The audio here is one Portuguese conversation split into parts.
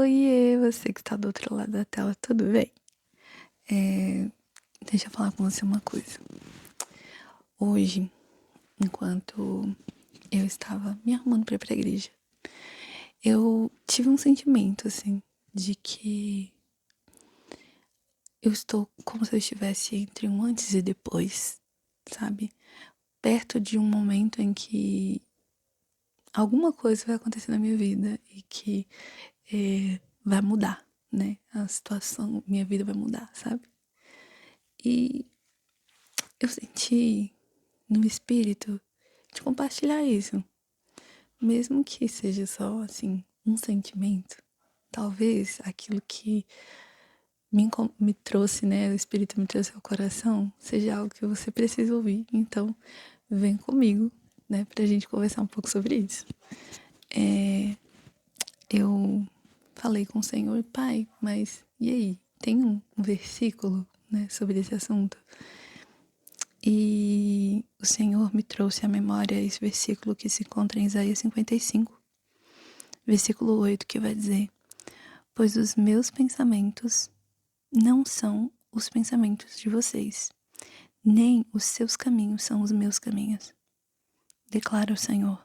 Oiê, você que está do outro lado da tela, tudo bem? Deixa eu falar com você uma coisa. Hoje, enquanto eu estava me arrumando para ir pra igreja, eu tive um sentimento, assim, de que eu estou como se eu estivesse entre um antes e depois, sabe? Perto de um momento em que alguma coisa vai acontecer na minha vida e que vai mudar, né? A situação, minha vida vai mudar, sabe? E eu senti no espírito de compartilhar isso, mesmo que seja só assim um sentimento. Talvez aquilo que me trouxe, né, o espírito me trouxe ao coração, seja algo que você precisa ouvir. Então, vem comigo, né, pra gente conversar um pouco sobre isso. Eu falei com o Senhor, Pai, mas e aí? Tem um versículo, né, sobre esse assunto? E o Senhor me trouxe à memória esse versículo que se encontra em Isaías 55, versículo 8, que vai dizer: Pois os meus pensamentos não são os pensamentos de vocês, nem os seus caminhos são os meus caminhos, declara o Senhor.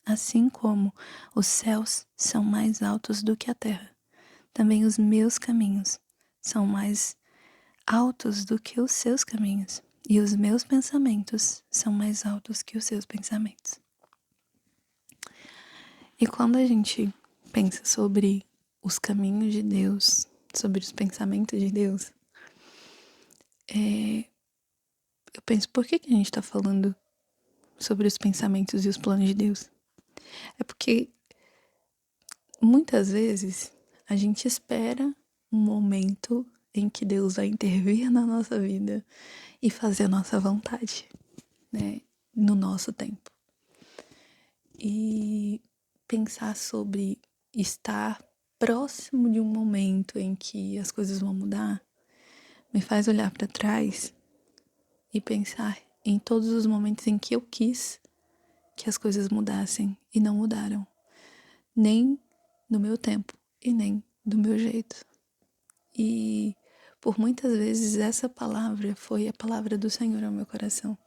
Assim como os céus são mais altos do que a terra, também os meus caminhos são mais altos do que os seus caminhos, e os meus pensamentos são mais altos que os seus pensamentos. E quando a gente pensa sobre os caminhos de Deus, sobre os pensamentos de Deus, eu penso, por que a gente está falando sobre os pensamentos e os planos de Deus? É porque muitas vezes a gente espera um momento em que Deus vai intervir na nossa vida e fazer a nossa vontade, né, no nosso tempo. E pensar sobre estar próximo de um momento em que as coisas vão mudar me faz olhar para trás e pensar em todos os momentos em que eu quis que as coisas mudassem e não mudaram, nem no meu tempo e nem do meu jeito. E por muitas vezes essa palavra foi a palavra do Senhor ao meu coração,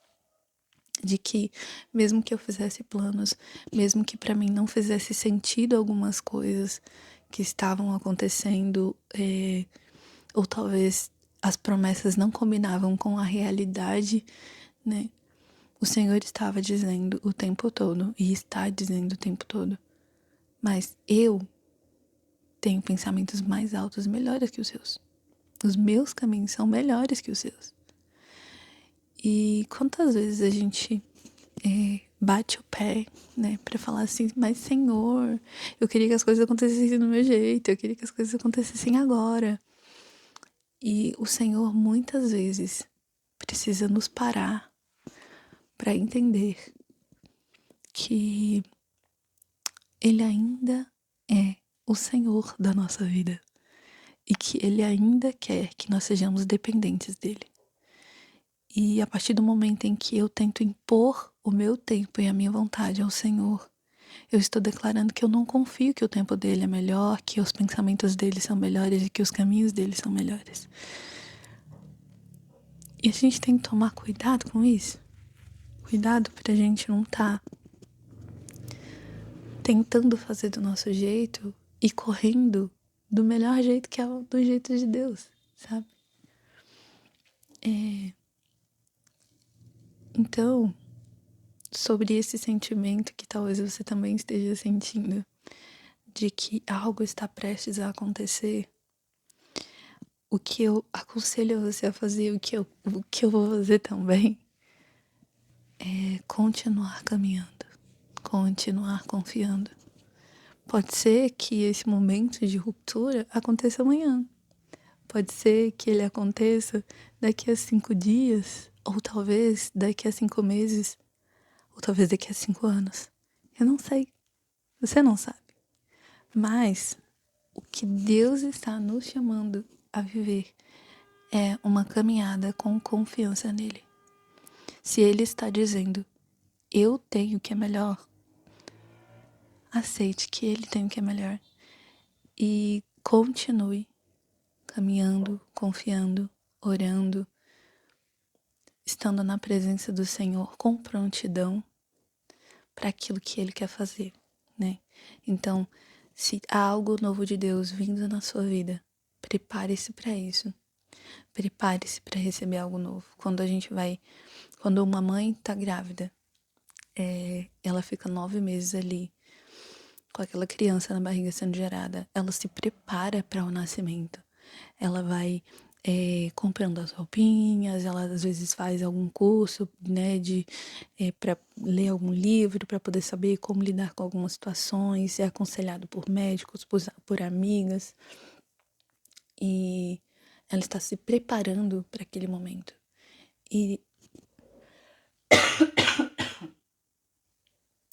de que mesmo que eu fizesse planos, mesmo que para mim não fizesse sentido algumas coisas que estavam acontecendo, ou talvez as promessas não combinavam com a realidade, né? O Senhor estava dizendo o tempo todo, e está dizendo o tempo todo, mas eu tenho pensamentos mais altos e melhores que os seus. Os meus caminhos são melhores que os seus. E quantas vezes a gente bate o pé, né, pra falar assim, mas Senhor, eu queria que as coisas acontecessem do meu jeito, eu queria que as coisas acontecessem agora. E o Senhor muitas vezes precisa nos parar para entender que Ele ainda é o Senhor da nossa vida e que Ele ainda quer que nós sejamos dependentes dEle. E a partir do momento em que eu tento impor o meu tempo e a minha vontade ao Senhor, eu estou declarando que eu não confio que o tempo dele é melhor, que os pensamentos dele são melhores e que os caminhos dele são melhores. E a gente tem que tomar cuidado com isso. Cuidado pra gente não estar tentando fazer do nosso jeito e correndo do melhor jeito, que é do jeito de Deus, sabe? Então, sobre esse sentimento que talvez você também esteja sentindo, de que algo está prestes a acontecer, o que eu aconselho você a fazer, o que eu vou fazer também, é continuar caminhando, continuar confiando. Pode ser que esse momento de ruptura aconteça amanhã. Pode ser que ele aconteça daqui a 5 dias, ou talvez daqui a 5 meses, ou talvez daqui a 5 anos. Eu não sei. Você não sabe. Mas o que Deus está nos chamando a viver é uma caminhada com confiança nele. Se ele está dizendo, eu tenho o que é melhor, aceite que ele tem o que é melhor. E continue caminhando, confiando, orando, estando na presença do Senhor com prontidão para aquilo que Ele quer fazer, né? Então, se há algo novo de Deus vindo na sua vida, prepare-se para isso. Prepare-se para receber algo novo. Quando uma mãe tá grávida, ela fica 9 meses ali com aquela criança na barriga sendo gerada, ela se prepara para o nascimento. Ela vai comprando as roupinhas, ela às vezes faz algum curso, né, para ler algum livro, para poder saber como lidar com algumas situações, é aconselhado por médicos, por amigas, e ela está se preparando para aquele momento. E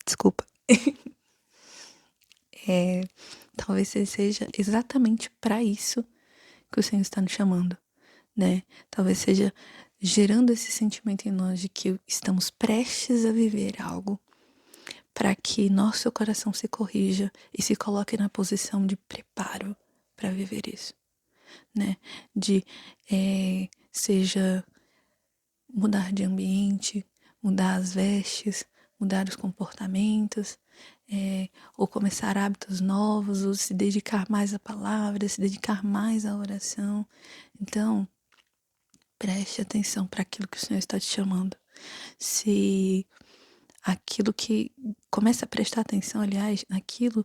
desculpa. Talvez seja exatamente para isso que o Senhor está nos chamando, né? Talvez seja gerando esse sentimento em nós de que estamos prestes a viver algo para que nosso coração se corrija e se coloque na posição de preparo para viver isso, né? Seja mudar de ambiente, mudar as vestes, mudar os comportamentos, ou começar hábitos novos, ou se dedicar mais à palavra, se dedicar mais à oração. Então, preste atenção para aquilo que o Senhor está te chamando. Se aquilo que... Comece a prestar atenção, aliás, naquilo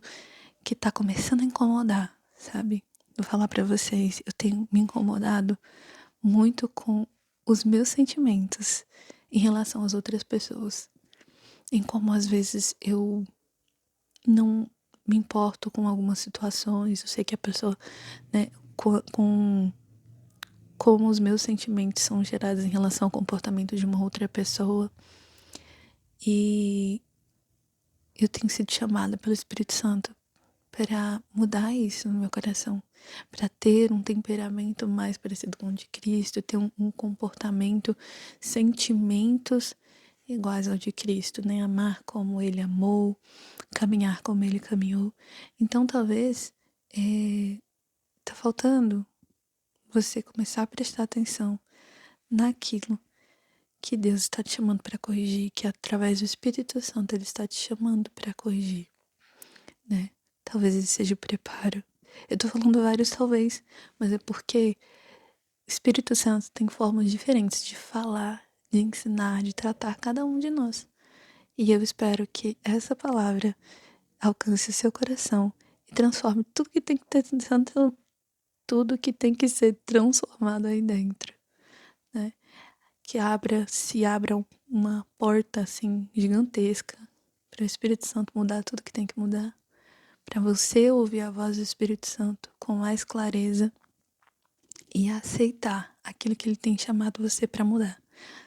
que está começando a incomodar, sabe? Vou falar para vocês, eu tenho me incomodado muito com os meus sentimentos em relação às outras pessoas. Em como às vezes eu não me importo com algumas situações, eu sei que a pessoa, né, com como os meus sentimentos são gerados em relação ao comportamento de uma outra pessoa. E eu tenho sido chamada pelo Espírito Santo para mudar isso no meu coração, para ter um temperamento mais parecido com o de Cristo, ter um comportamento, sentimentos iguais ao de Cristo, né? Amar como Ele amou, caminhar como Ele caminhou. Então talvez tá faltando você começar a prestar atenção naquilo que Deus está te chamando para corrigir, que através do Espírito Santo Ele está te chamando para corrigir, né? Talvez esse seja o preparo. Eu tô falando vários talvez, mas é porque o Espírito Santo tem formas diferentes de falar, de ensinar, de tratar cada um de nós. E eu espero que essa palavra alcance o seu coração e transforme tudo que tem que ser transformado aí dentro, né? Que se abra uma porta assim gigantesca para o Espírito Santo mudar tudo que tem que mudar, para você ouvir a voz do Espírito Santo com mais clareza e aceitar aquilo que ele tem chamado você para mudar.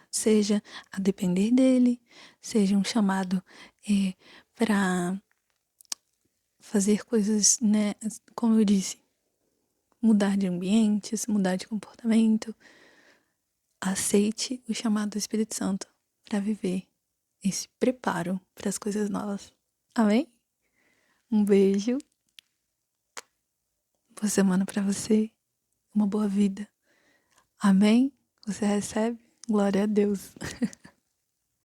Seja a depender dele, seja um chamado para fazer coisas, né, como eu disse, mudar de ambientes, mudar de comportamento. Aceite o chamado do Espírito Santo para viver esse preparo para as coisas novas. Amém? Um beijo. Boa semana para você. Uma boa vida. Amém? Você recebe? Glória a Deus.